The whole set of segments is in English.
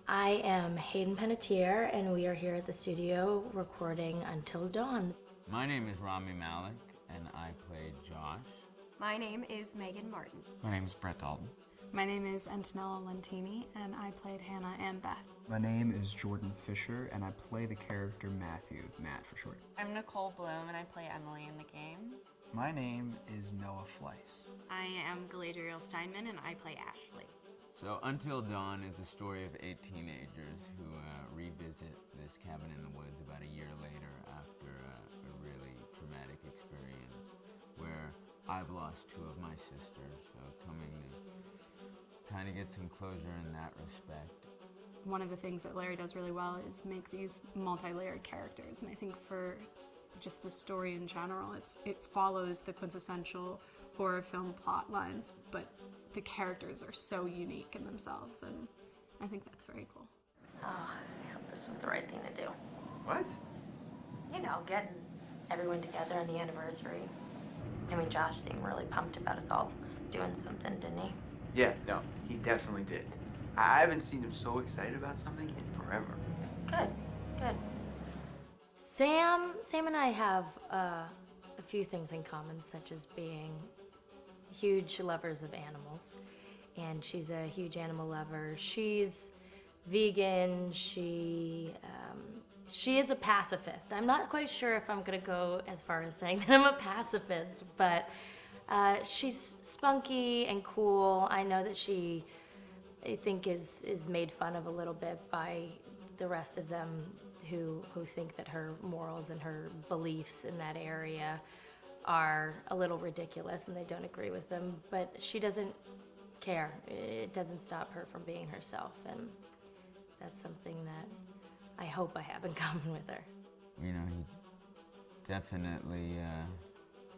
I am Hayden Panettiere, and we are here at the studio recording Until Dawn. My name is Rami Malek, and I played Josh. My name is Megan Martin. My name is Brett Dalton. My name is Antonella Lentini, and I played Hannah and Beth. My name is Jordan Fisher, and I play the character Matthew, Matt for short. I'm Nicole Bloom, and I play Emily in the game. My name is Noah Fleiss. I am Galadriel Steinman, and I play Ashley. So Until Dawn is the story of 8 teenagers who revisit this cabin in the woods about a year later after a really traumatic experience where I've lost 2 of my sisters, so coming to kind of get some closure in that respect. One of the things that Larry does really well is make these multi-layered characters, and I think for just the story in general, it follows the quintessential horror film plot lines, but the characters are so unique in themselves, and I think that's very cool. Oh, yeah, this was the right thing to do. What? You know, getting everyone together on the anniversary. I mean, Josh seemed really pumped about us all doing something, didn't he? Yeah, no, he definitely did. I haven't seen him so excited about something in forever. Good, good. Sam and I have a few things in common, such as being huge lovers of animals, and she's a huge animal lover. She's vegan. She is a pacifist. I'm not quite sure if I'm gonna go as far as saying that I'm a pacifist, but she's spunky and cool. I know that she, I think, is made fun of a little bit by the rest of them who think that her morals and her beliefs in that area are a little ridiculous and they don't agree with them, but she doesn't care. It doesn't stop her from being herself, and that's something that I hope I have in common with her. You know, he definitely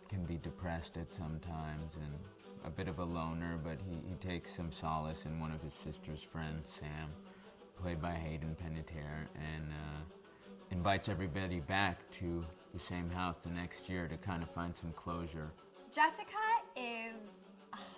can be depressed at some times and a bit of a loner, but he takes some solace in one of his sister's friends, Sam, played by Hayden Panettiere, and invites everybody back to the same house the next year to kind of find some closure. Jessica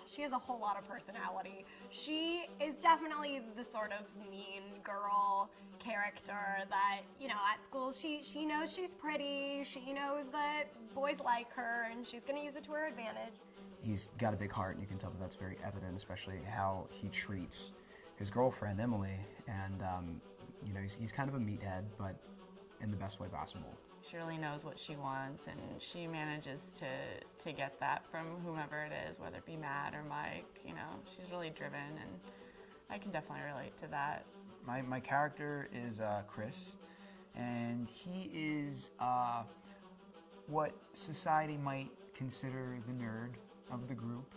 she has a whole lot of personality. She is definitely the sort of mean girl character that, you know, at school she knows she's pretty, she knows that boys like her, and she's gonna use it to her advantage. He's got a big heart, and you can tell that that's very evident, especially how he treats his girlfriend, Emily, and, you know, he's kind of a meathead, but in the best way possible. She really knows what she wants, and she manages to get that from whomever it is, whether it be Matt or Mike. You know, she's really driven, and I can definitely relate to that. My character is Chris, and he is what society might consider the nerd of the group,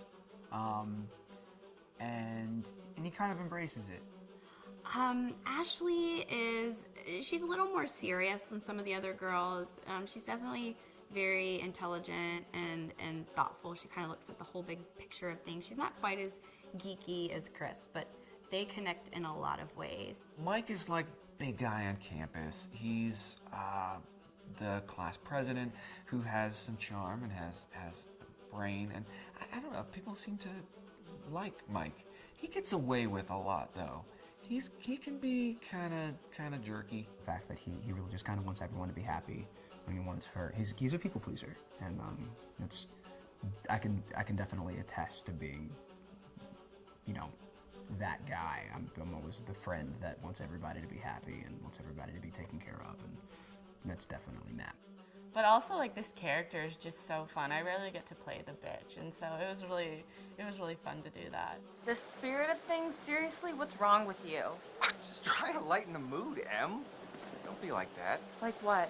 and he kind of embraces it. Ashley she's a little more serious than some of the other girls. She's definitely very intelligent and thoughtful. She kind of looks at the whole big picture of things. She's not quite as geeky as Chris, but they connect in a lot of ways. Mike is like big guy on campus. He's the class president who has some charm and has a brain, and I don't know, people seem to like Mike. He gets away with a lot, though. He can be kind of jerky. The fact that he really just kind of wants everyone to be happy, and he's a people pleaser, and I can definitely attest to being, you know, that guy. I'm always the friend that wants everybody to be happy and wants everybody to be taken care of, and that's definitely Matt. But also, like, this character is just so fun. I rarely get to play the bitch, and so it was really fun to do that. The spirit of things, seriously, what's wrong with you? Just trying to lighten the mood, Em. Don't be like that. Like what?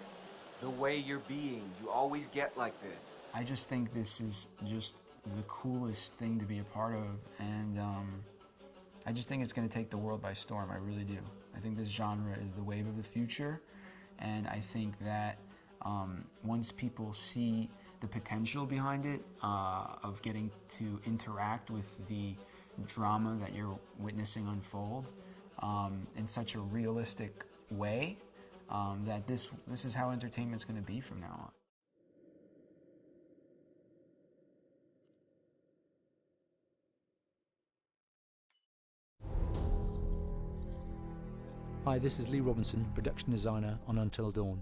The way you're being. You always get like this. I just think this is just the coolest thing to be a part of, and I just think it's going to take the world by storm. I really do. I think this genre is the wave of the future, and I think that once people see the potential behind it, of getting to interact with the drama that you're witnessing unfold in such a realistic way, that this is how entertainment's going to be from now on. Hi, this is Lee Robinson, production designer on Until Dawn.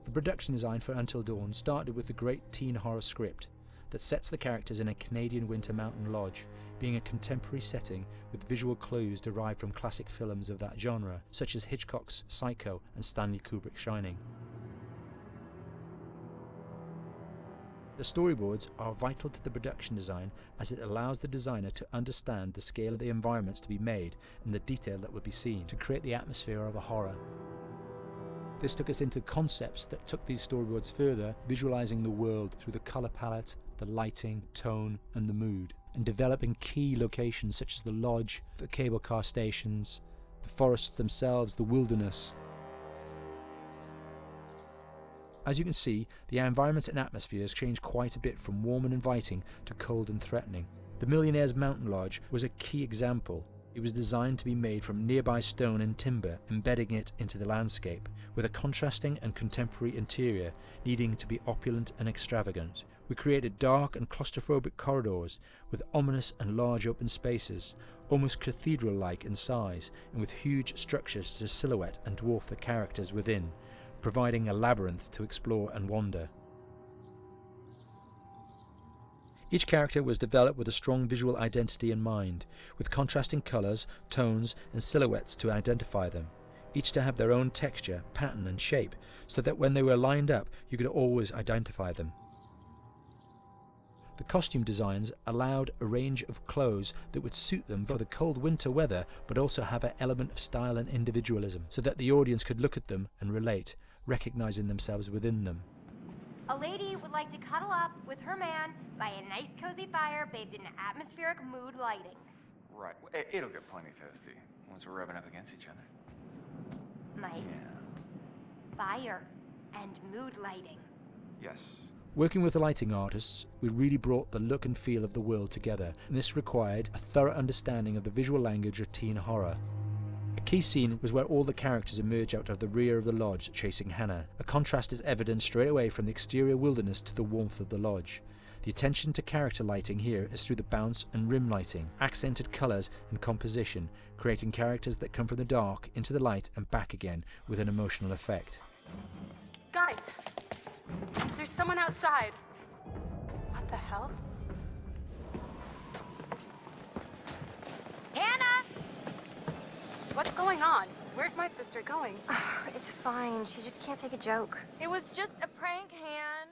The production design for Until Dawn started with the great teen horror script that sets the characters in a Canadian winter mountain lodge, being a contemporary setting with visual clues derived from classic films of that genre, such as Hitchcock's Psycho and Stanley Kubrick's Shining. The storyboards are vital to the production design as it allows the designer to understand the scale of the environments to be made and the detail that would be seen to create the atmosphere of a horror. This took us into concepts that took these storyboards further, visualizing the world through the color palette, the lighting, tone and the mood, and developing key locations such as the lodge, the cable car stations, the forests themselves, the wilderness. As you can see, the environments and atmospheres change quite a bit from warm and inviting to cold and threatening. The Millionaire's Mountain Lodge was a key example. It was designed to be made from nearby stone and timber, embedding it into the landscape, with a contrasting and contemporary interior needing to be opulent and extravagant. We created dark and claustrophobic corridors with ominous and large open spaces, almost cathedral-like in size, and with huge structures to silhouette and dwarf the characters within, providing a labyrinth to explore and wander. Each character was developed with a strong visual identity in mind, with contrasting colours, tones and silhouettes to identify them, each to have their own texture, pattern and shape, so that when they were lined up you could always identify them. The costume designs allowed a range of clothes that would suit them for the cold winter weather, but also have an element of style and individualism, so that the audience could look at them and relate, recognizing themselves within them. A lady would like to cuddle up with her man by a nice cozy fire bathed in atmospheric mood lighting. Right. It'll get plenty toasty once we're rubbing up against each other. Mike, Yeah. fire and mood lighting. Yes. Working with the lighting artists, we really brought the look and feel of the world together, and this required a thorough understanding of the visual language of teen horror. A key scene was where all the characters emerge out of the rear of the lodge chasing Hannah. A contrast is evident straight away from the exterior wilderness to the warmth of the lodge. The attention to character lighting here is through the bounce and rim lighting, accented colours and composition, creating characters that come from the dark into the light and back again with an emotional effect. Guys, there's someone outside. What the hell? Hannah! What's going on? Where's my sister going? It's fine. She just can't take a joke. It was just a prank, Han.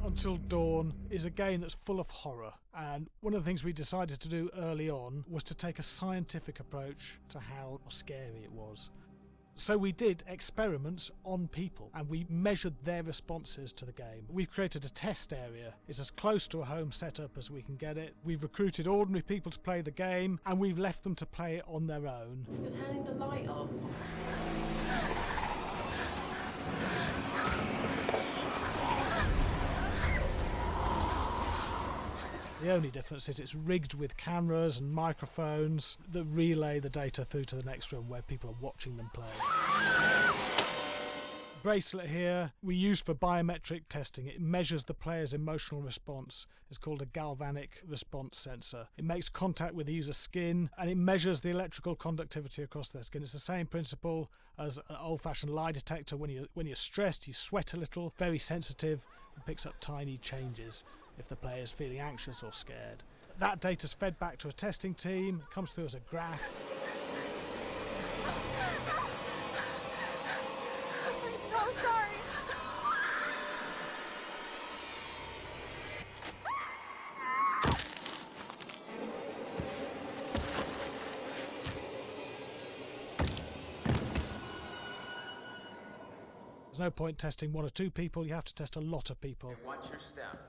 Until Dawn is a game that's full of horror, and one of the things we decided to do early on was to take a scientific approach to how scary it was. So we did experiments on people and we measured their responses to the game. We've created a test area. It's as close to a home setup as we can get it. We've recruited ordinary people to play the game and we've left them to play it on their own. You're turning the light off. The only difference is it's rigged with cameras and microphones that relay the data through to the next room where people are watching them play. Bracelet here we use for biometric testing. It measures the player's emotional response. It's called a galvanic response sensor. It makes contact with the user's skin and it measures the electrical conductivity across their skin. It's the same principle as an old-fashioned lie detector. When you're stressed, you sweat a little, very sensitive, it picks up tiny changes if the player is feeling anxious or scared. That data's fed back to a testing team, it comes through as a graph. I'm so sorry. There's no point testing one or two people, you have to test a lot of people. What's your step?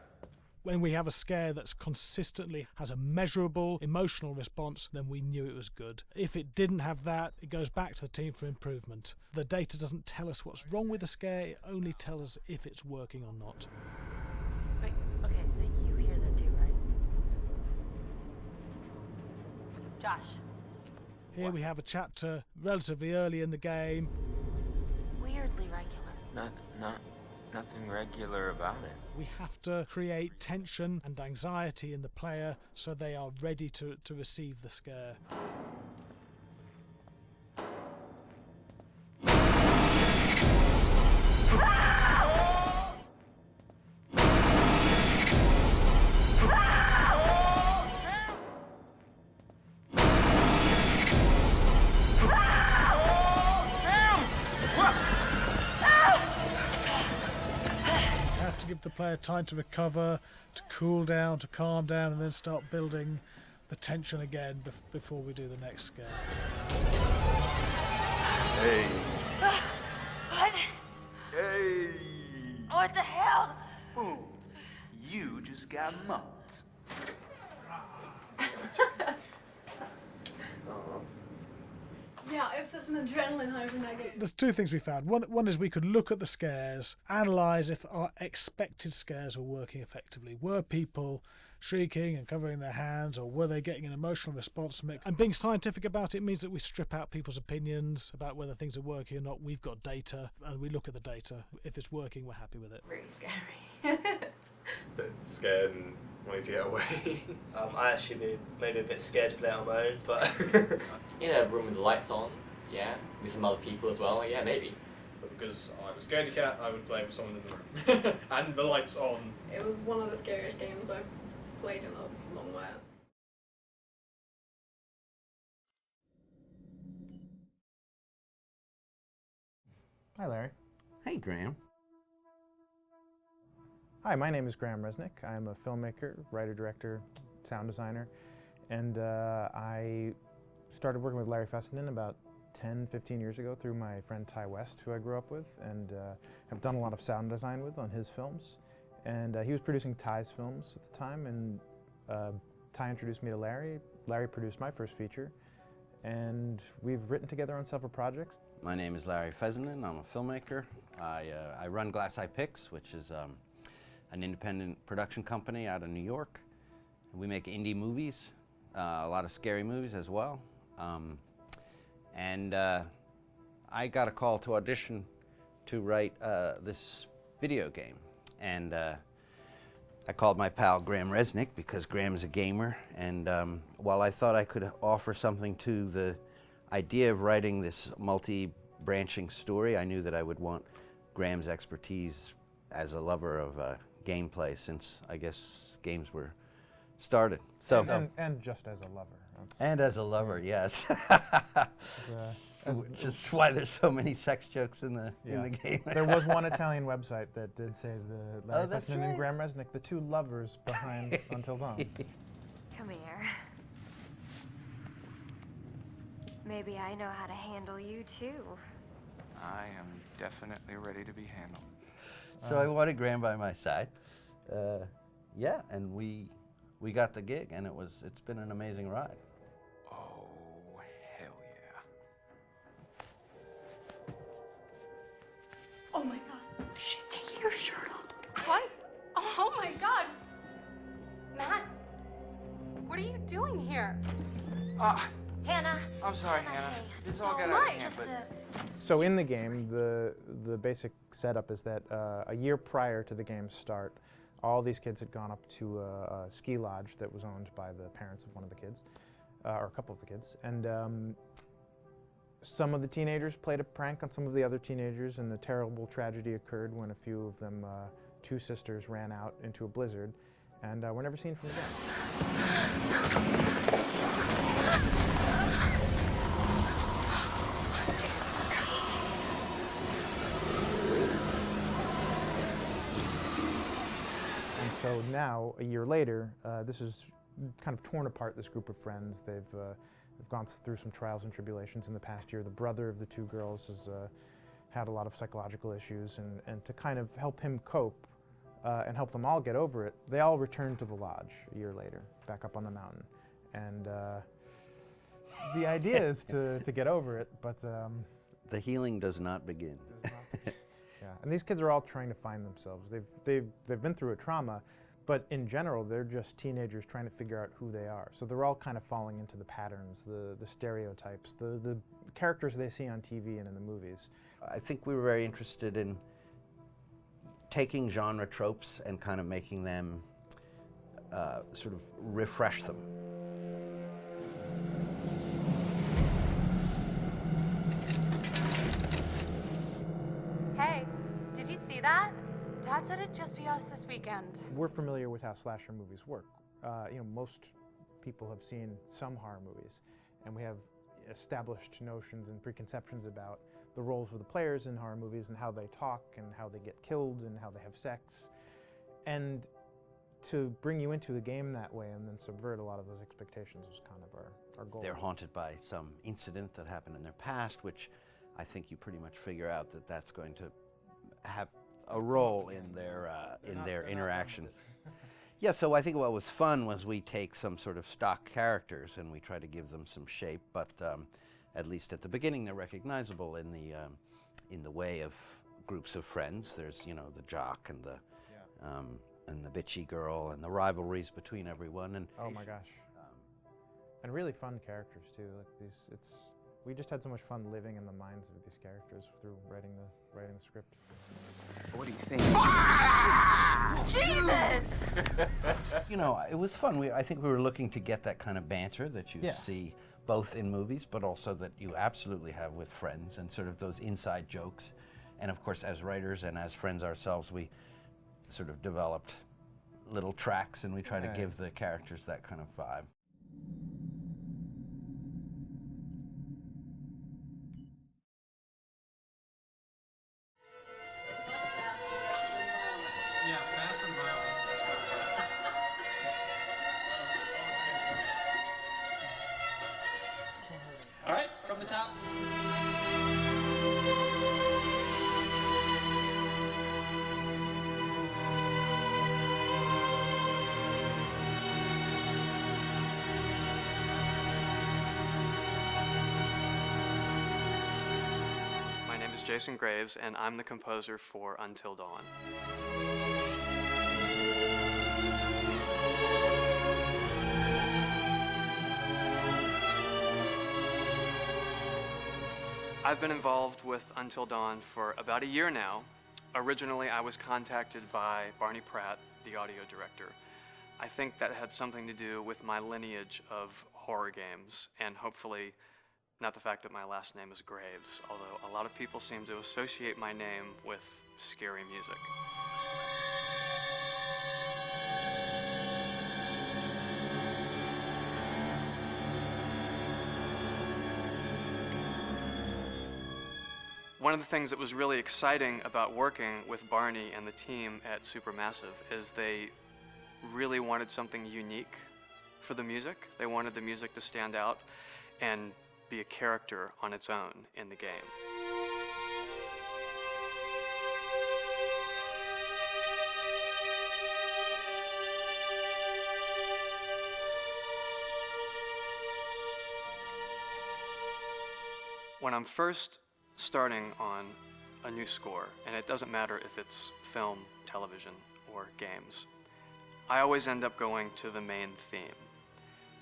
When we have a scare that's consistently has a measurable emotional response, then we knew it was good. If it didn't have that, it goes back to the team for improvement. The data doesn't tell us what's wrong with the scare, it only tells us if it's working or not. Wait, okay, so you hear that too, right? Josh. Here we have a chapter relatively early in the game. Weirdly regular. nothing regular about it. We have to create tension and anxiety in the player so they are ready to receive the scare. Give the player time to recover, to cool down, to calm down, and then start building the tension again before we do the next scare. Hey. What? Hey. What the hell? Boom. You just got mugged. Yeah, I have such an adrenaline high from that game. There's two things we found. One is we could look at the scares, analyse if our expected scares were working effectively. Were people shrieking and covering their hands, or were they getting an emotional response from it? And being scientific about it means that we strip out people's opinions about whether things are working or not. We've got data, and we look at the data. If it's working, we're happy with it. Really scary. Bit scared and wanting to get away. I actually be maybe a bit scared to play it on my own, but in a room with the lights on, yeah, with some other people as well, yeah, maybe. But because I'm a scaredy cat, I would play with someone in the room. And the lights on. It was one of the scariest games I've played in a long while. Hi, Larry. Hey, Graham. Hi, my name is Graham Resnick. I'm a filmmaker, writer, director, sound designer, and I started working with Larry Fessenden about 10, 15 years ago through my friend Ty West, who I grew up with, and have done a lot of sound design with on his films. And he was producing Ty's films at the time, and Ty introduced me to Larry. Larry produced my first feature, and we've written together on several projects. My name is Larry Fessenden. I'm a filmmaker. I run Glass Eye Pix, which is an independent production company out of New York. We make indie movies, a lot of scary movies as well. And I got a call to audition to write this video game. And I called my pal Graham Resnick because Graham is a gamer. And while I thought I could offer something to the idea of writing this multi-branching story, I knew that I would want Graham's expertise as a lover of gameplay, since I guess games were started. So and just as a lover. And as a lover, yes. As just why there's so many sex jokes in the game. There was one Italian website that did say the Larry that's Fessenden right. and Graham Resnick, the two lovers behind Until Dawn. Come here. Maybe I know how to handle you too. I am definitely ready to be handled. So I wanted Graham by my side. Yeah, and we got the gig, and it's been an amazing ride. Oh, hell yeah. Oh my god. She's taking her shirt off. What? Oh my god. Matt, what are you doing here? Hannah. I'm sorry, Hannah. This all got Don't out of worry, hand, but... So in the game, the basic setup is that a year prior to the game's start, all these kids had gone up to a ski lodge that was owned by the parents of one of the kids, or a couple of the kids, and some of the teenagers played a prank on some of the other teenagers, and the terrible tragedy occurred when a few of them, two sisters, ran out into a blizzard, and were never seen from again. So now, a year later, this has kind of torn apart this group of friends. They've gone through some trials and tribulations in the past year. The brother of the two girls has had a lot of psychological issues, and to kind of help him cope and help them all get over it, they all returned to the lodge a year later, back up on the mountain. And the idea is to get over it, but... the healing does not begin. Yeah, and these kids are all trying to find themselves. They've been through a trauma, but in general, they're just teenagers trying to figure out who they are. So they're all kind of falling into the patterns, the stereotypes, the characters they see on TV and in the movies. I think we were very interested in taking genre tropes and kind of making them sort of refresh them. Hey, did you see that? Dad said it'd just be us this weekend. We're familiar with how slasher movies work. Most people have seen some horror movies, and we have established notions and preconceptions about the roles of the players in horror movies and how they talk and how they get killed and how they have sex. And to bring you into the game that way and then subvert a lot of those expectations was kind of our goal. They're haunted by some incident that happened in their past, which I think you pretty much figure out that that's going to have a role in their interaction. Yeah, so I think what was fun was we take some sort of stock characters and we try to give them some shape, but at least at the beginning they're recognizable in the way of groups of friends. There's, you know, the jock and the bitchy girl and the rivalries between everyone. And oh my gosh, and really fun characters too. Like we just had so much fun living in the minds of these characters through writing the script. What do you think? Jesus! You know, it was fun. I think we were looking to get that kind of banter that you see both in movies, but also that you absolutely have with friends, and sort of those inside jokes. And of course, as writers and as friends ourselves, we sort of developed little tracks, and we try to give the characters that kind of vibe. Yeah, fast and violent. All right, from the top. My name is Jason Graves, and I'm the composer for Until Dawn. I've been involved with Until Dawn for about a year now. Originally, I was contacted by Barney Pratt, the audio director. I think that had something to do with my lineage of horror games, and hopefully not the fact that my last name is Graves, although a lot of people seem to associate my name with scary music. One of the things that was really exciting about working with Barney and the team at Supermassive is they really wanted something unique for the music. They wanted the music to stand out and be a character on its own in the game. When I'm first starting on a new score, and it doesn't matter if it's film, television, or games, I always end up going to the main theme.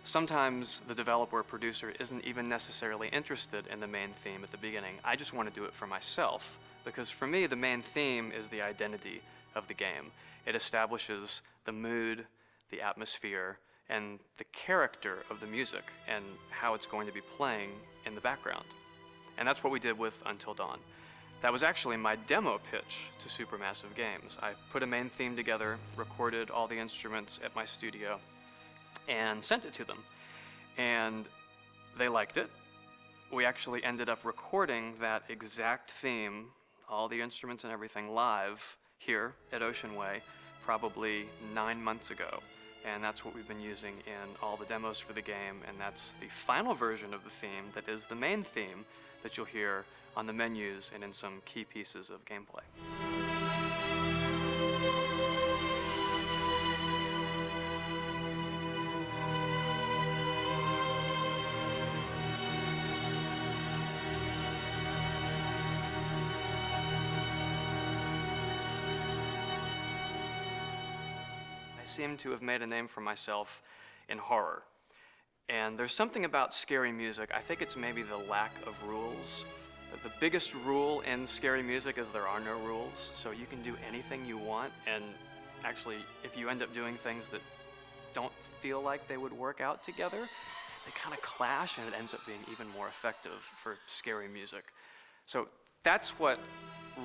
Sometimes the developer or producer isn't even necessarily interested in the main theme at the beginning. I just want to do it for myself, because for me, the main theme is the identity of the game. It establishes the mood, the atmosphere, and the character of the music, and how it's going to be playing in the background. And that's what we did with Until Dawn. That was actually my demo pitch to Supermassive Games. I put a main theme together, recorded all the instruments at my studio, and sent it to them. And they liked it. We actually ended up recording that exact theme, all the instruments and everything, live here at Ocean Way, probably 9 months ago. And that's what we've been using in all the demos for the game, and that's the final version of the theme that is the main theme that you'll hear on the menus and in some key pieces of gameplay. I seem to have made a name for myself in horror. And there's something about scary music, I think it's maybe the lack of rules, The biggest rule in scary music is there are no rules, so you can do anything you want, and actually, if you end up doing things that don't feel like they would work out together, they kind of clash, and it ends up being even more effective for scary music. So that's what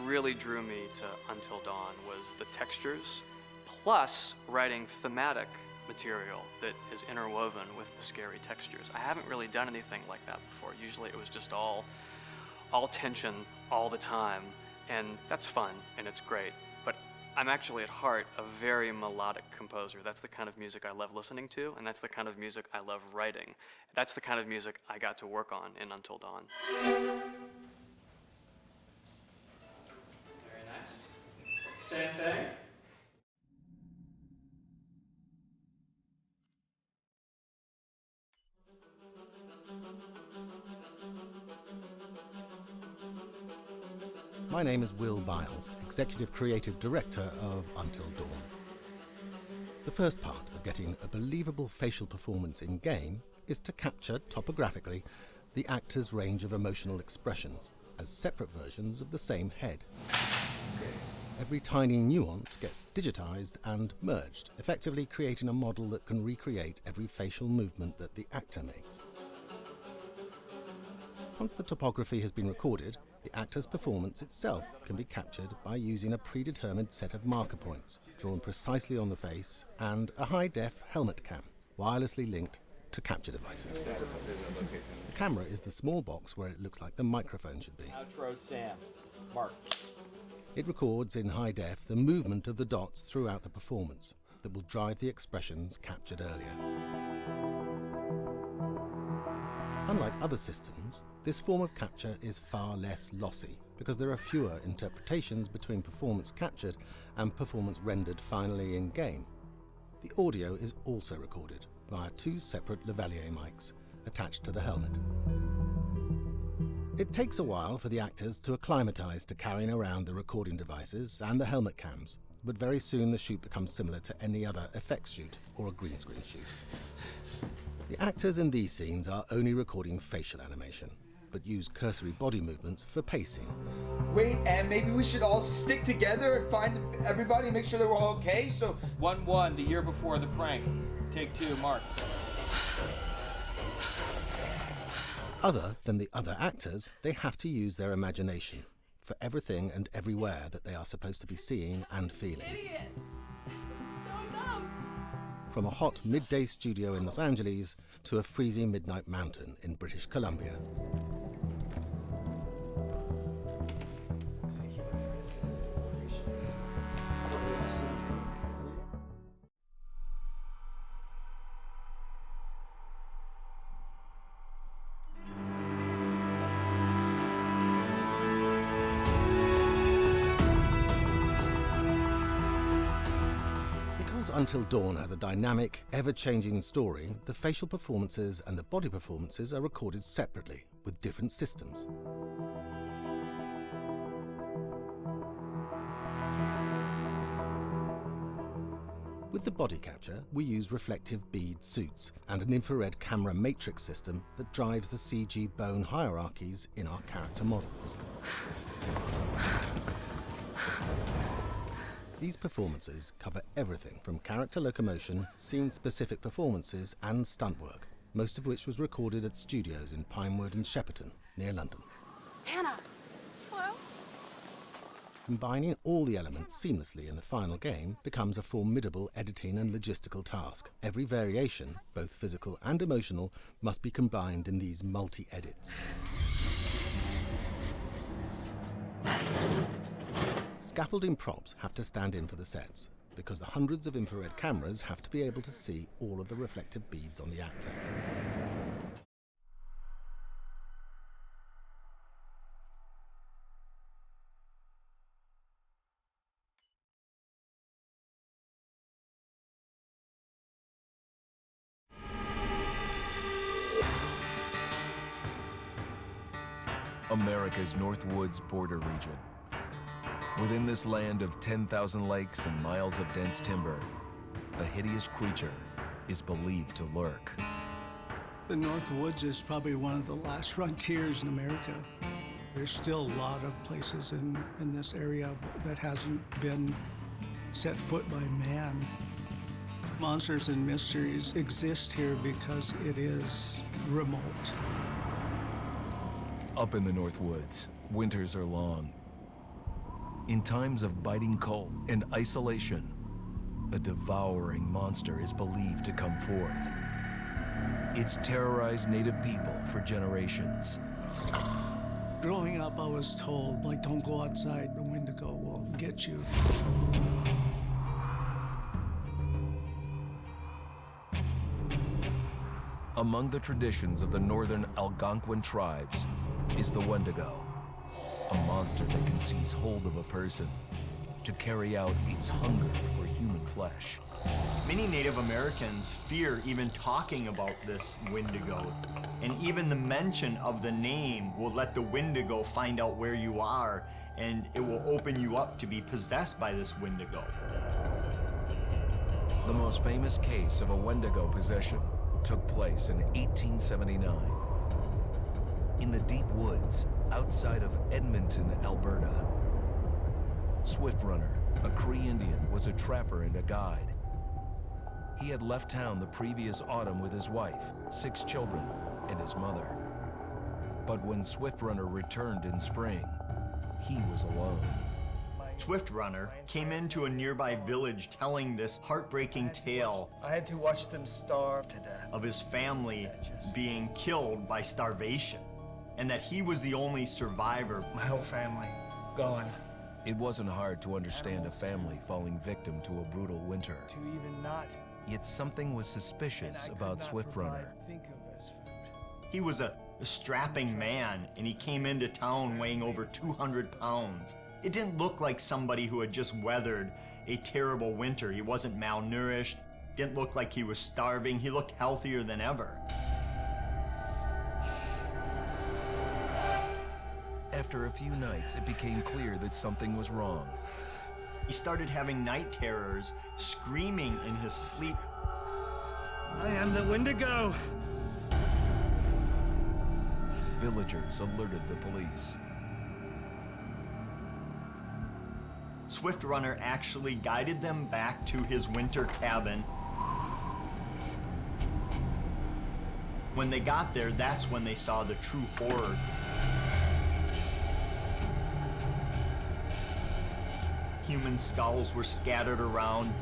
really drew me to Until Dawn, was the textures, plus writing thematic material that is interwoven with the scary textures. I haven't really done anything like that before. Usually it was just all tension all the time, and that's fun and it's great. But I'm actually at heart a very melodic composer. That's the kind of music I love listening to, and that's the kind of music I love writing. That's the kind of music I got to work on in Until Dawn. Very nice. Same thing. My name is Will Biles, Executive Creative Director of Until Dawn. The first part of getting a believable facial performance in-game is to capture topographically the actor's range of emotional expressions as separate versions of the same head. Every tiny nuance gets digitized and merged, effectively creating a model that can recreate every facial movement that the actor makes. Once the topography has been recorded, the actor's performance itself can be captured by using a predetermined set of marker points drawn precisely on the face and a high-def helmet cam, wirelessly linked to capture devices. The camera is the small box where it looks like the microphone should be. Outro Sam. Mark. It records in high def the movement of the dots throughout the performance that will drive the expressions captured earlier. Unlike other systems, this form of capture is far less lossy because there are fewer interpretations between performance captured and performance rendered finally in-game. The audio is also recorded via two separate lavalier mics attached to the helmet. It takes a while for the actors to acclimatize to carrying around the recording devices and the helmet cams, but very soon the shoot becomes similar to any other effects shoot or a green screen shoot. The actors in these scenes are only recording facial animation, but use cursory body movements for pacing. Wait, and maybe we should all stick together and find everybody, make sure that we're all okay, so... 1-1, the year before the prank. Take 2, Mark. Other than the other actors, they have to use their imagination for everything and everywhere that they are supposed to be seeing and feeling. Idiot! So dumb! From a hot midday studio in Los Angeles to a freezing midnight mountain in British Columbia. Until Dawn has a dynamic, ever-changing story, the facial performances and the body performances are recorded separately with different systems. With the body capture, we use reflective bead suits and an infrared camera matrix system that drives the CG bone hierarchies in our character models. These performances cover everything from character locomotion, scene-specific performances and stunt work, most of which was recorded at studios in Pinewood and Shepperton, near London. Hannah! Hello? Combining all the elements seamlessly in the final game becomes a formidable editing and logistical task. Every variation, both physical and emotional, must be combined in these multi-edits. Scaffolding props have to stand in for the sets, because the hundreds of infrared cameras have to be able to see all of the reflective beads on the actor. America's Northwoods border region. Within this land of 10,000 lakes and miles of dense timber, a hideous creature is believed to lurk. The North Woods is probably one of the last frontiers in America. There's still a lot of places in this area that hasn't been set foot by man. Monsters and Mysteries exist here because it is remote. Up in the North Woods, winters are long. In times of biting cold and isolation, a devouring monster is believed to come forth. It's terrorized native people for generations. Growing up, I was told, like, don't go outside, the Wendigo will get you. Among the traditions of the northern Algonquin tribes is the Wendigo, a monster that can seize hold of a person to carry out its hunger for human flesh. Many Native Americans fear even talking about this Wendigo, and even the mention of the name will let the Wendigo find out where you are, and it will open you up to be possessed by this Wendigo. The most famous case of a Wendigo possession took place in 1879. In the deep woods outside of Edmonton, Alberta. Swift Runner, a Cree Indian, was a trapper and a guide. He had left town the previous autumn with his wife, 6 children, and his mother. But when Swift Runner returned in spring, he was alone. Swift Runner came into a nearby village telling this heartbreaking tale. I had to watch them starve to death. Of his family being killed by starvation, and that he was the only survivor. My whole family gone. It wasn't hard to understand a family falling victim to a brutal winter. To even not. Yet something was suspicious about Swift Runner. He was a strapping man, and he came into town weighing over 200 pounds. It didn't look like somebody who had just weathered a terrible winter. He wasn't malnourished, didn't look like he was starving. He looked healthier than ever. After a few nights, it became clear that something was wrong. He started having night terrors, screaming in his sleep. I am the Wendigo! Villagers alerted the police. Swift Runner actually guided them back to his winter cabin. When they got there, that's when they saw the true horror. Human skulls were scattered around,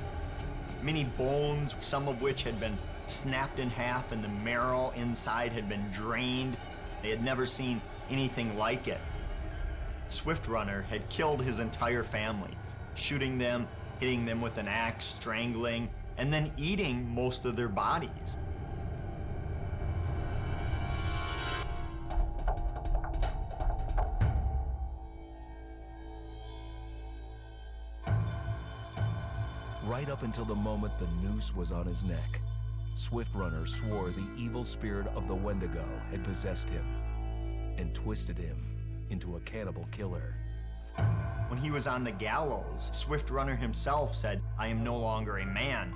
many bones, some of which had been snapped in half and the marrow inside had been drained. They had never seen anything like it. Swift Runner had killed his entire family, shooting them, hitting them with an axe, strangling, and then eating most of their bodies. Right up until the moment the noose was on his neck, Swift Runner swore the evil spirit of the Wendigo had possessed him and twisted him into a cannibal killer. When he was on the gallows, Swift Runner himself said, "I am no longer a man."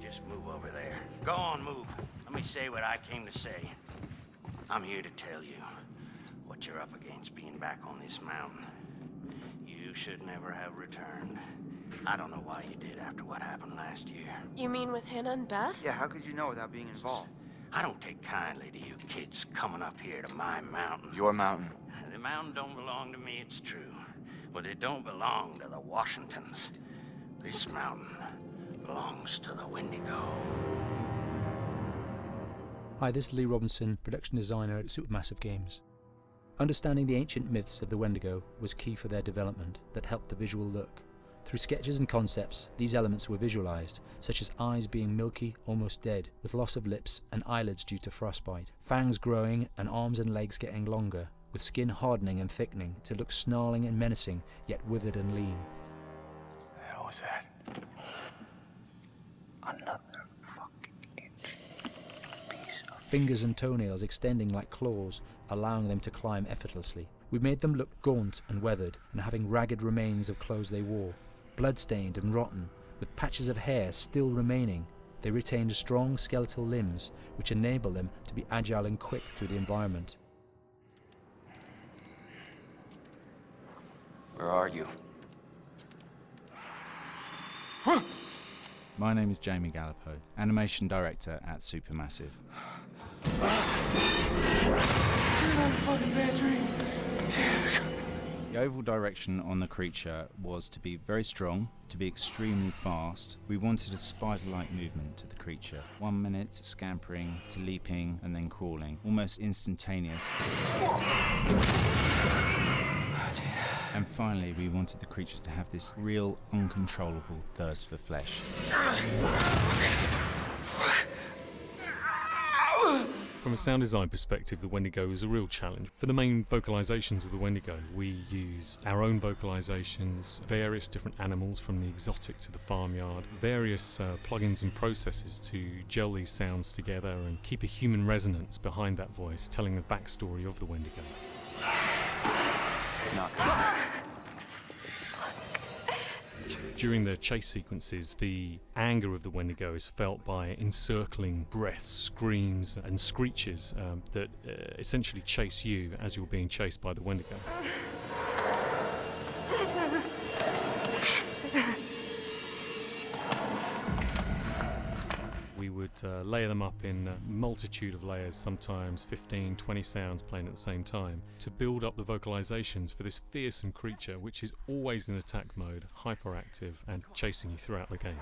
Just move over there. Go on, move. Let me say what I came to say. I'm here to tell you what you're up against being back on this mountain. You should never have returned. I don't know why you did after what happened last year. You mean with Hannah and Beth? Yeah, how could you know without being involved? I don't take kindly to you kids coming up here to my mountain. Your mountain. The mountain don't belong to me, it's true. But it don't belong to the Washingtons. This mountain belongs to the Wendigo. Hi, this is Lee Robinson, production designer at Supermassive Games. Understanding the ancient myths of the Wendigo was key for their development that helped the visual look. Through sketches and concepts, these elements were visualized, such as eyes being milky, almost dead, with loss of lips and eyelids due to frostbite, fangs growing and arms and legs getting longer, with skin hardening and thickening to look snarling and menacing, yet withered and lean. The hell was that? Another fucking piece fingers and toenails extending like claws, allowing them to climb effortlessly. We made them look gaunt and weathered, and having ragged remains of clothes they wore, blood-stained and rotten, with patches of hair still remaining. They retained strong skeletal limbs, which enable them to be agile and quick through the environment. Where are you? My name is Jamie Gallipo, Animation Director at Supermassive. The overall direction on the creature was to be very strong, to be extremely fast. We wanted a spider-like movement to the creature. 1 minute scampering to leaping and then crawling, almost instantaneous. And finally, we wanted the creature to have this real, uncontrollable thirst for flesh. From a sound design perspective, the Wendigo is a real challenge. For the main vocalizations of the Wendigo, we used our own vocalizations, various different animals from the exotic to the farmyard, various plugins and processes to gel these sounds together and keep a human resonance behind that voice, telling the backstory of the Wendigo. During the chase sequences, the anger of the Wendigo is felt by encircling breaths, screams and screeches that essentially chase you as you're being chased by the Wendigo. We would layer them up in a multitude of layers, sometimes 15, 20 sounds playing at the same time, to build up the vocalizations for this fearsome creature which is always in attack mode, hyperactive and chasing you throughout the game.